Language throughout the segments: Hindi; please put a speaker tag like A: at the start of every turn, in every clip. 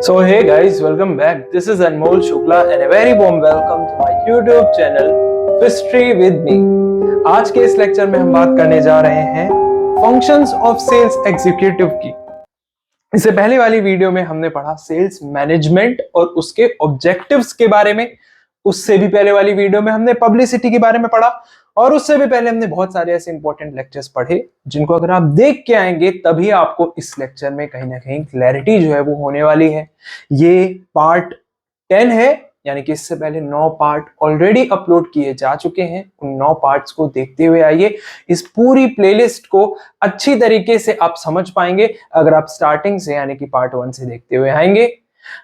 A: So hey guys, welcome back. This is Anmol Shukla and a very warm welcome to my YouTube channel History with me. आज के इस लेक्चर में हम बात करने जा रहे हैं फंक्शंस ऑफ सेल्स एग्जीक्यूटिव की। इससे पहले वाली वीडियो में हमने पढ़ा सेल्स मैनेजमेंट और उसके ऑब्जेक्टिव्स के बारे में। उससे भी पहले वाली वीडियो में हमने पब्लिसिटी के बारे में पढ़ा और उससे भी पहले हमने बहुत सारे ऐसे इंपॉर्टेंट लेक्चर्स पढ़े जिनको अगर आप देख के आएंगे तभी आपको इस लेक्चर में कहीं ना कहीं क्लैरिटी जो है वो होने वाली है। ये पार्ट 10 है, यानी कि इससे पहले 9 पार्ट ऑलरेडी अपलोड किए जा चुके हैं। उन 9 पार्ट्स को देखते हुए आइए, इस पूरी प्लेलिस्ट को अच्छी तरीके से आप समझ पाएंगे अगर आप स्टार्टिंग से यानी कि पार्ट 1 से देखते हुए आएंगे।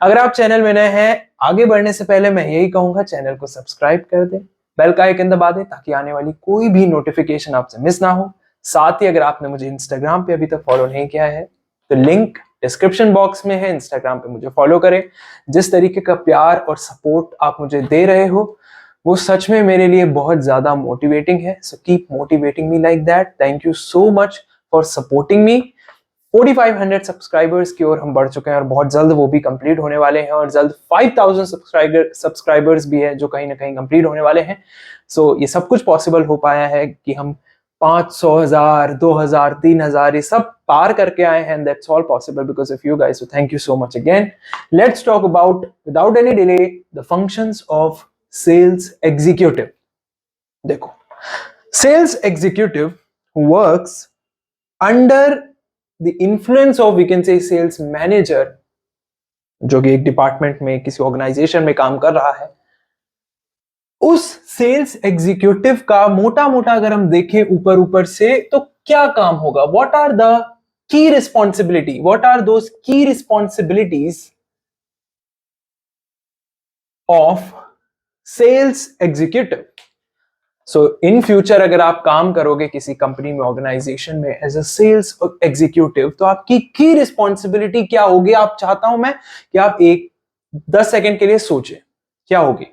A: अगर आप चैनल में नए हैं, आगे बढ़ने से पहले मैं यही कहूंगा चैनल को सब्सक्राइब कर दें, बेल का आइकन दबा दें ताकि आने वाली कोई भी नोटिफिकेशन आपसे मिस ना हो। साथ ही अगर आपने मुझे इंस्टाग्राम पे अभी तक फॉलो नहीं किया है तो लिंक डिस्क्रिप्शन बॉक्स में है, इंस्टाग्राम पे मुझे फॉलो करें। जिस तरीके का प्यार और सपोर्ट आप मुझे दे रहे हो वो सच में मेरे लिए बहुत ज्यादा मोटिवेटिंग है। So keep motivating me like that. Thank you so much for supporting me. 4500 subscribers की ओर हम बढ़ चुके हैं और बहुत जल्द वो भी कंप्लीट होने वाले हैं और जल्द 5000 सब्सक्राइबर्स भी है जो कहीं ना कहीं कंप्लीट होने वाले हैं। सो ये सब कुछ पॉसिबल हो पाया है कि हम 500, 1000, 2000, 3000 ये सब पार करके आए हैं। And that's all possible because of you guys. So thank you so much again. Let's talk about without any delay the functions of sales executive. देखो, sales executive works under the influence of we can say sales manager, जो कि एक डिपार्टमेंट में किसी ऑर्गेनाइजेशन में काम कर रहा है। उस सेल्स एग्जीक्यूटिव का मोटा मोटा अगर हम देखें ऊपर ऊपर से तो क्या काम होगा, what are the key responsibility, what are those key responsibilities of sales executive. So in future अगर आप काम करोगे किसी कंपनी में, ऑर्गेनाइजेशन में एज अ सेल्स एग्जीक्यूटिव, तो आपकी की रिस्पॉन्सिबिलिटी क्या होगी। आप चाहता हूं मैं कि आप 10 सेकेंड के लिए सोचें क्या होगी।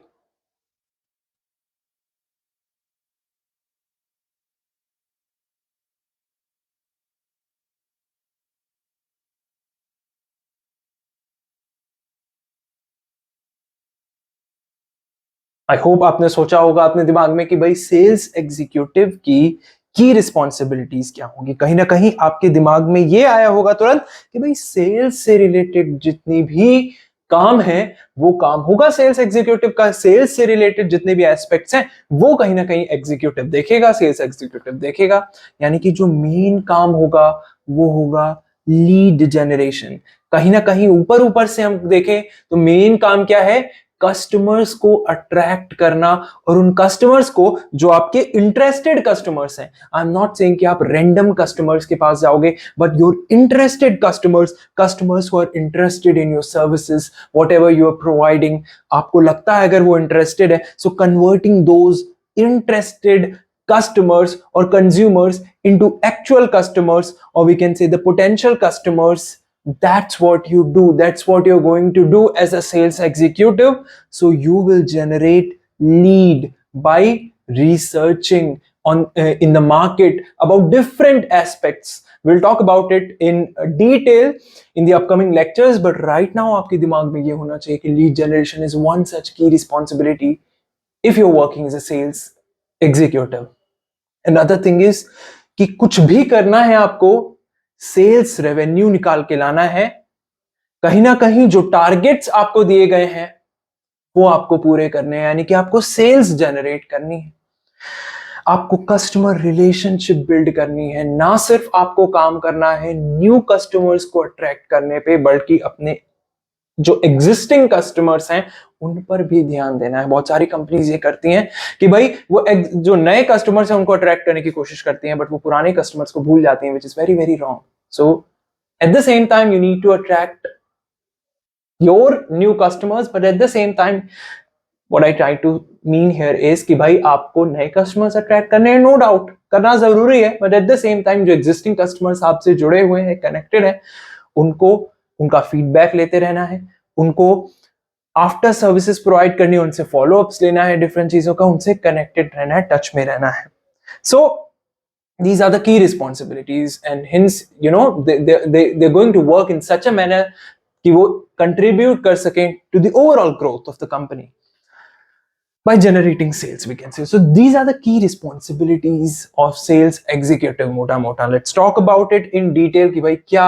A: आई होप आपने सोचा होगा अपने दिमाग में कि भाई सेल्स एग्जीक्यूटिव की रिस्पॉन्सिबिलिटीज क्या होगी। कहीं ना कहीं आपके दिमाग में ये आया होगा तुरंत कि भाई सेल्स से रिलेटेड जितनी भी काम है वो काम होगा सेल्स एग्जीक्यूटिव का। सेल्स से रिलेटेड जितने भी एस्पेक्ट्स हैं वो कहीं ना कहीं एग्जीक्यूटिव देखेगा, सेल्स एग्जीक्यूटिव देखेगा। यानी कि जो मेन काम होगा वो होगा लीड जनरेशन। कहीं ना कहीं ऊपर ऊपर से हम देखें तो मेन काम क्या है, कस्टमर्स को अट्रैक्ट करना। और उन कस्टमर्स को जो आपके इंटरेस्टेड कस्टमर्स हैं, आई एम नॉट सेइंग कि आप रैंडम कस्टमर्स के पास जाओगे, but your interested customers who are interested in your services, whatever you are providing. आपको लगता है अगर वो इंटरेस्टेड है, so converting those interested customers or consumers into actual customers, or we can say the potential customers. That's what you do, that's what you're going to do as a sales executive. So you will generate lead by researching on in the market about different aspects. We'll talk about it in detail in the upcoming lectures, but right now आपके दिमाग में ये होना चाहिए कि lead generation is one such key responsibility if you're working as a sales executive. Another thing is कि कुछ भी करना है आपको, सेल्स रेवेन्यू निकाल के लाना है। कहीं ना कहीं जो टारगेट्स आपको दिए गए हैं वो आपको पूरे करने हैं, यानी कि आपको सेल्स जनरेट करनी है, आपको कस्टमर रिलेशनशिप बिल्ड करनी है। ना सिर्फ आपको काम करना है न्यू कस्टमर्स को अट्रैक्ट करने पे, बल्कि अपने जो एग्जिस्टिंग कस्टमर्स हैं उन पर भी ध्यान देना है। बहुत सारी कंपनीज ये करती हैं कि भाई वो जो नए कस्टमर्स हैं उनको अट्रैक्ट करने की कोशिश करती हैं, बट वो पुराने कस्टमर्स को भूल जाती हैं, which is very very wrong. So at the same time you need to attract your new customers, but at the same time what I try to mean here is कि भाई आपको नए कस्टमर्स अट्रैक्ट करने हैं, नो डाउट करना जरूरी है, but at the same time जो एग्जिस्टिंग कस्टमर्स आपसे जुड़े हुए हैं, कनेक्टेड है, उनको उनका फीडबैक लेते रहना है, उनको आफ्टर सर्विसेज प्रोवाइड करनी है, उनसे फॉलो अप्स लेना है, डिफरेंट चीजों का उनसे कनेक्टेड रहना है, टच में रहना है। सो these are the key responsibilities and hence they're going to work in such a manner कि वो कंट्रीब्यूट कर सकें to the overall growth of the company by generating sales, we can say. So these are the key responsibilities of sales executive मोटा मोटा. Let's talk about it in detail कि भाई क्या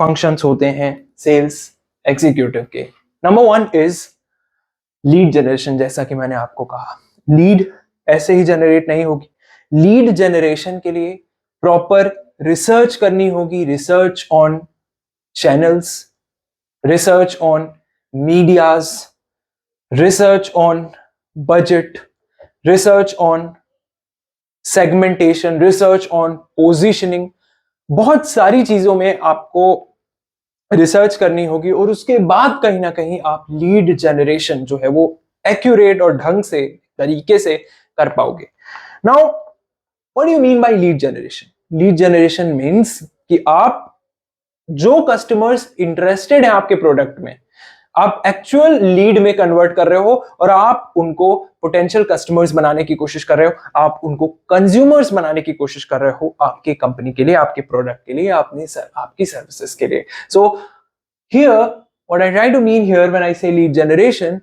A: functions होते हैं sales executive के. Number one is lead generation. जैसा कि मैंने आपको कहा, lead ऐसे ही generate नहीं होगी. Lead generation के लिए proper research करनी होगी, research on channels, research on medias, research on budget, research on segmentation, research on positioning. बहुत सारी चीजों में आपको रिसर्च करनी होगी और उसके बाद कहीं ना कहीं आप लीड जनरेशन जो है वो एक्यूरेट और ढंग से तरीके से कर पाओगे. Now what do you mean by lead generation? Lead generation means कि आप जो कस्टमर्स इंटरेस्टेड हैं आपके प्रोडक्ट में, आप एक्चुअल लीड में कन्वर्ट कर रहे हो और आप उनको पोटेंशियल कस्टमर्स बनाने की कोशिश कर रहे हो, आप उनको कंज्यूमर्स बनाने की कोशिश कर रहे हो आपके कंपनी के लिए, आपके प्रोडक्ट के लिए, आपकी सर्विसेज के लिए. So here what I try to mean here when I say lead generation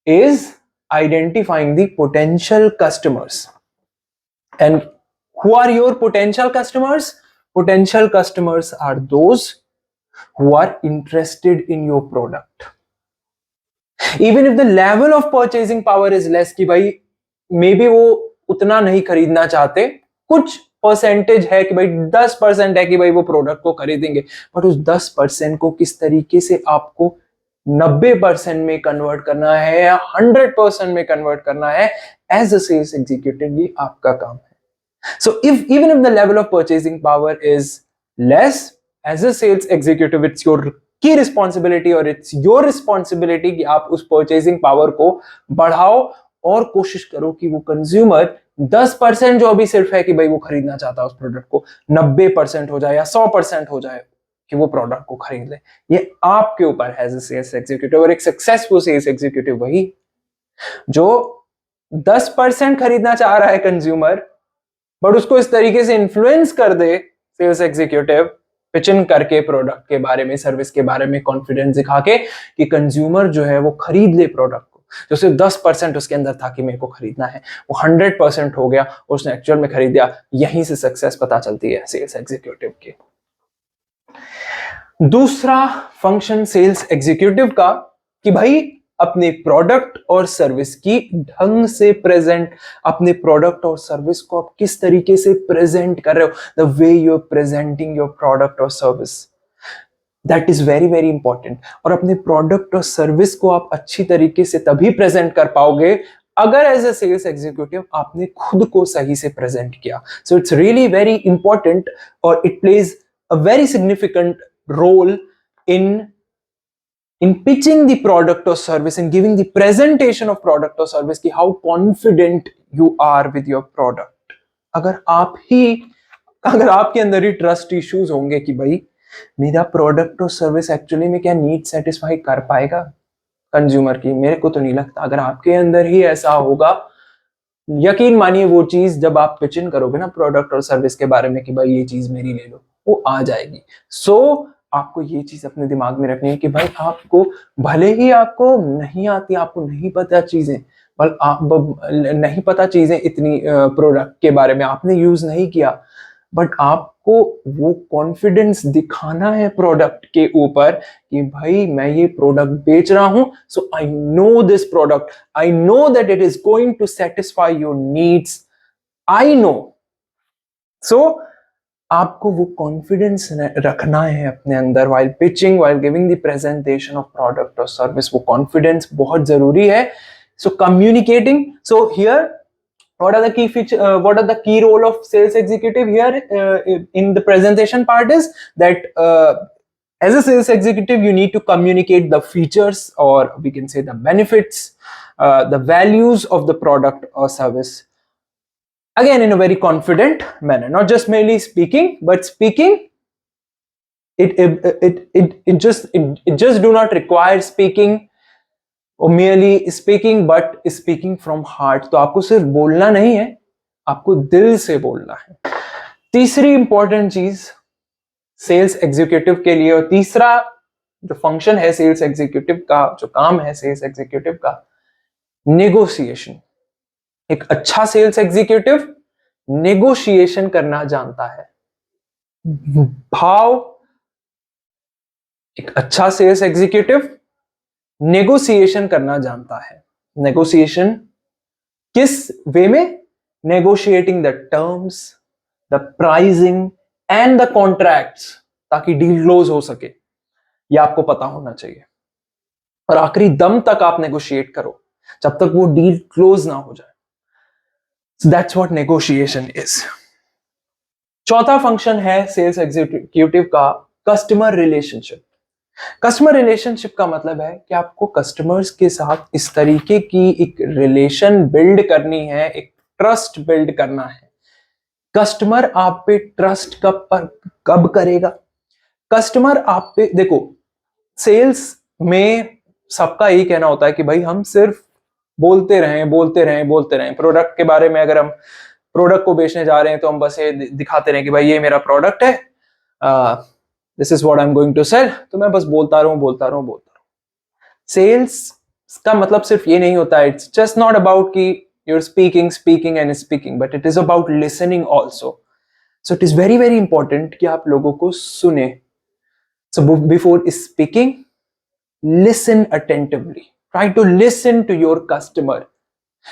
A: is identifying the potential customers. And who are your potential customers? Potential customers are those who are interested in your product. Even if the level of purchasing power is less, कि भाई maybe वो उतना नहीं खरीदना चाहते, कुछ परसेंटेज है कि भाई 10% है कि भाई वो प्रोडक्ट को खरीदेंगे, बट उस 10% को किस तरीके से आपको 90% में कन्वर्ट करना है या 100% में कन्वर्ट करना है, एज अ सेल्स एग्जीक्यूटिव ये आपका काम है. So even if the level of purchasing power is less, as a sales executive, it's your key responsibility or it's your responsibility कि आप उस purchasing power को बढ़ाओ और कोशिश करो कि वो कंज्यूमर 10% जो अभी सिर्फ है कि भाई वो खरीदना चाहता है उस प्रोडक्ट को, 90% हो जाए या 100% हो जाए कि वो प्रोडक्ट को खरीद ले. ये आपके ऊपर है एज अ सेल्स एग्जीक्यूटिव. और एक सक्सेसफुल सेल्स एग्जीक्यूटिव वही जो 10% खरीदना चाह रहा है कंज्यूमर, बट उसको इस तरीके से इन्फ्लुएंस कर दे सेल्स एग्जीक्यूटिव, पिचिंग करके प्रोडक्ट के बारे में, सर्विस के बारे में कॉन्फिडेंस दिखा के कि कंज्यूमर जो है वो खरीद ले प्रोडक्ट को. जो सिर्फ 10% उसके अंदर था कि मेरे को खरीदना है, वो 100% हो गया और उसने एक्चुअल में खरीद दिया. यहीं से सक्सेस पता चलती है सेल्स एग्जीक्यूटिव की. दूसरा फंक्शन सेल्स एग्जीक्यूटिव का कि भाई अपने प्रोडक्ट और सर्विस की ढंग से प्रेजेंट, अपने प्रोडक्ट और सर्विस को आप किस तरीके से प्रेजेंट कर रहे हो, the way you are presenting your product और service, that is very very important. और अपने प्रोडक्ट और सर्विस को आप अच्छी तरीके से तभी प्रेजेंट कर पाओगे अगर एज ए सेल्स एग्जीक्यूटिव आपने खुद को सही से प्रेजेंट किया. So it's really very important और it plays a very significant role in pitching the product or service and giving the presentation of product or service कि how confident you are with your product. अगर आपके अंदर ही ट्रस्ट इश्यूज होंगे कि भाई मेरा प्रोडक्ट और सर्विस एक्चुअली में क्या नीड सेटिस्फाई कर पाएगा कंज्यूमर की, मेरे को तो नहीं लगता. अगर आपके अंदर ही ऐसा होगा, यकीन मानिए वो चीज जब आप पिचिंग करोगे ना प्रोडक्ट और सर्विस के बारे में कि भाई ये चीज मेरी ले लो, वो आ जाएगी. सो आपको ये चीज अपने दिमाग में रखनी है कि भाई आपको भले ही आपको नहीं आती, आपको नहीं पता चीजें, नहीं पता चीजें इतनी प्रोडक्ट के बारे में आपने यूज नहीं किया, बट आपको वो कॉन्फिडेंस दिखाना है प्रोडक्ट के ऊपर कि भाई मैं ये प्रोडक्ट बेच रहा हूं, so I know this product, I know that it is going to satisfy your needs, I know. So आपको वो कॉन्फिडेंस रखना है अपने अंदर while pitching, while giving the presentation of product और सर्विस. वो कॉन्फिडेंस बहुत जरूरी है. So communicating. So here what are the key feature, what are the key role of sales executive here in the presentation part is that as a sales executive you need to communicate the features, or we can say the benefits, the values of the product or service, again in a very confident manner, not just merely speaking, but speaking it just do not require speaking और merely speaking, but speaking from heart. तो आपको सिर्फ बोलना नहीं है, आपको दिल से बोलना है. तीसरी इंपॉर्टेंट चीज सेल्स एग्जीक्यूटिव के लिए, और तीसरा जो फंक्शन है सेल्स एग्जीक्यूटिव का, जो काम है सेल्स एग्जीक्यूटिव का, नेगोशिएशन। एक अच्छा सेल्स एग्जीक्यूटिव नेगोशिएशन करना जानता है। भाव, एक अच्छा सेल्स एग्जीक्यूटिव नेगोशिएशन करना जानता है। नेगोशिएशन किस वे में? Negotiating the terms, the pricing and the contracts, ताकि डील क्लोज हो सके, यह आपको पता होना चाहिए। और आखिरी दम तक आप नेगोशिएट करो जब तक वो डील क्लोज ना हो जाए। So that's what negotiation is. चौथा फंक्शन है सेल्स एग्जीक्यूटिव का कस्टमर रिलेशनशिप। कस्टमर रिलेशनशिप का मतलब है कि आपको कस्टमर्स के साथ इस तरीके की एक रिलेशन बिल्ड करनी है, एक ट्रस्ट बिल्ड करना है। कस्टमर आप पे ट्रस्ट कब करेगा? कस्टमर आप पे, देखो सेल्स में सबका यही कहना होता है कि भाई हम सिर्फ बोलते रहें प्रोडक्ट के बारे में। अगर हम प्रोडक्ट को बेचने जा रहे हैं तो हम बस ये दिखाते रहें कि भाई ये मेरा प्रोडक्ट है, this is what I am going to sell. तो मैं बस बोलता रहूं। सेल्स का मतलब सिर्फ ये नहीं होता है, इट्स जस्ट नॉट अबाउट कि you're speaking and speaking, but it is about listening also. So it is very very important कि आप लोगों को सुने। So before speaking, listen attentively. Try to listen to your customer.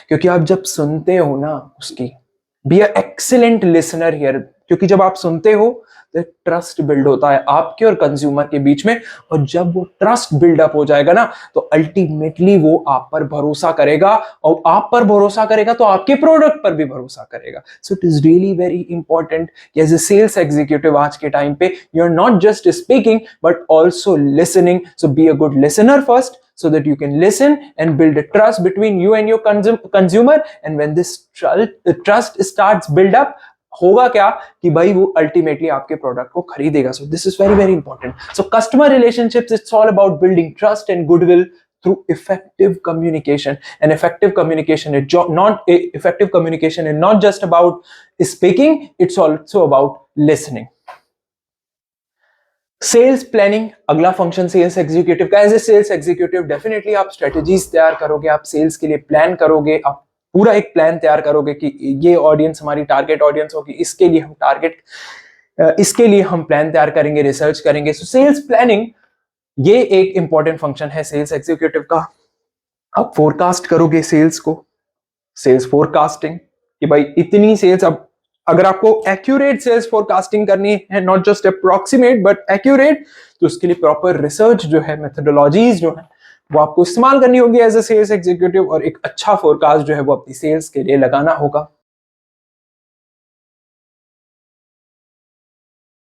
A: क्योंकि आप जब सुनते हो ना उसकी, be an excellent listener here. क्योंकि जब आप सुनते हो तो ट्रस्ट बिल्ड होता है आपके और कंज्यूमर के बीच में, और जब वो ट्रस्ट बिल्डअप हो जाएगा ना तो अल्टीमेटली वो आप पर भरोसा करेगा, और आप पर भरोसा करेगा तो आपके प्रोडक्ट पर भी भरोसा करेगा। So it is really very important कि एज ए सेल्स एग्जीक्यूटिव आज के टाइम पे you are not just speaking but also listening. So be a good listener first, so that you can listen and build a trust between you and your consumer. And when this trust starts build up, होगा क्या कि भाई वो अल्टीमेटली आपके प्रोडक्ट को खरीदेगा। So this is very very important. So customer relationships, it's all about building trust and goodwill through effective communication. And effective communication is not just about speaking, it's also about listening. Sales planning अगला फंक्शन सेल्स एग्जीक्यूटिव का। As a sales executive definitely आप स्ट्रेटजीज तैयार करोगे, आप सेल्स के लिए प्लान करोगे, आप पूरा एक प्लान तैयार करोगे कि ये ऑडियंस हमारी टारगेट ऑडियंस होगी, इसके लिए हम प्लान तैयार करेंगे, रिसर्च करेंगे। सो सेल्स प्लानिंग ये एक इंपॉर्टेंट फंक्शन है सेल्स एग्जीक्यूटिव का। आप फोरकास्ट करोगे सेल्स को, सेल्स फोरकास्टिंग कि भाई इतनी सेल्स। अब अगर आपको एक्यूरेट सेल्स फोरकास्टिंग करनी है, not just approximate but accurate, तो उसके लिए प्रॉपर रिसर्च जो है, मेथोडोलॉजीज जो है वो आपको इस्तेमाल करनी होगी एज ए सेल्स एग्जीक्यूटिव, और एक अच्छा फोरकास्ट जो है वो अपनी सेल्स के लिए लगाना होगा।